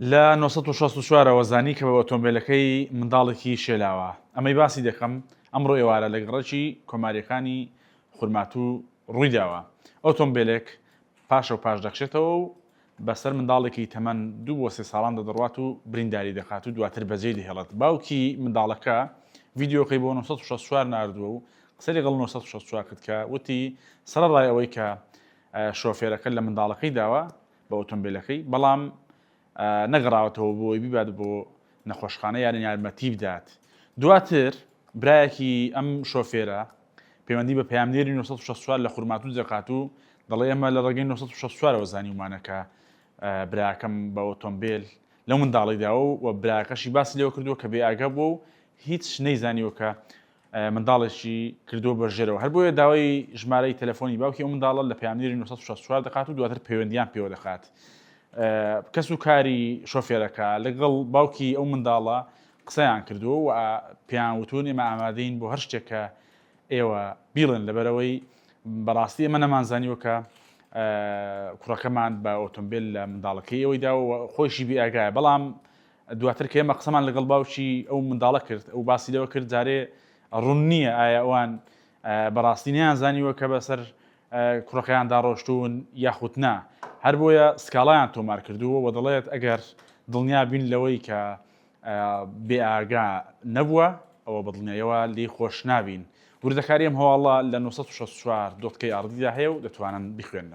لە 1964ەوە زانی کە بە ئۆتۆمبیلەکەی منداڵێکی شێلاوە. ئەمەی باسی دەکەم ئەمڕۆ ئێوارە لە گەڕەکی کۆماریەکانی خورماتوو ڕوویداوە. ئۆتۆمبیلێک پاشە و پاش دەخشێتەوە و بەسەر منداڵێکی تەمەەن 2 بۆ 3 ساڵان دەدەڕوات و برینداری دەخات و دواتر بەجێ دەهێڵێت. باوکی منداڵەکە ڤیدیۆکەی بۆ 1964 ناردووە و قسەی لەگەڵ 1964 کرد کە وتی سەرەڕای ئەوەی کە شۆفێرەکە لە منداڵەکەی داوە بە ئۆتۆمبیلەکەی، بەڵام نەگەڕاوەتەوە بۆی بیبات بۆ نەخۆشخانە یان یارمەتی بدات. دواتر برایەکی ئەم شۆفێرە پەیوەندی بە پەیامنێری 1964 لە خورماتوو دەکات و دەڵێ ئێمە لە ڕێگەی 1964ەوە زانیومانەکە براکەم بە ئۆتۆمبیل لەو منداڵیداوە و برایەکەشی باسی لێوە کردووە کە بێئاگا بوو و هیچ نەیزانیوە کە منداڵێکی کردووە بەژێرەوە. هەر بۆیە داوای ژمارەی تەلەفۆنی باوکی ئەو منداڵە لە پەیامنێری 1964 دەکات و دواتر پەیوەندیان پێوە دەخات. کەس و کاری شۆفێرەکە لەگەڵ باوکی ئەو منداڵە قسەیان کردووە و پێیان وتون ئێمە ئامادەین بۆ هەر شتێکە ئێوە بیڵێن، لەبەرەوەی بەڕاستی ئەمە نەمانزانیوە کە کوڕەکەمان بە ئۆتۆمبیل لە منداڵەکەی ئەوەی داوە خۆشی بێئاگایە. بەڵام دواتر کە ئێمە قسەمان لەگەڵ باوکی ئەو منداڵە کرد، ئەو باسی لەوە کرد جارێ ڕوون نییە ئایا ئەوان بەڕاستی نیان زانیوە کە بەسەر کوڕەکەیاندا ڕۆشتون یاخود نا. هەر بۆیە سکاڵایان تۆمار کردووە و دەڵێت ئەگەر دڵنیا بین لەوەی کە بێئاگا نەبووە ئەوە بەدڵنیایەوە لێی خۆش نابین. وردەکاری ئەم هەواڵە لە 1964 دۆتکەی ئاڕدیدا هەیە و دەتوانن بخوێنن.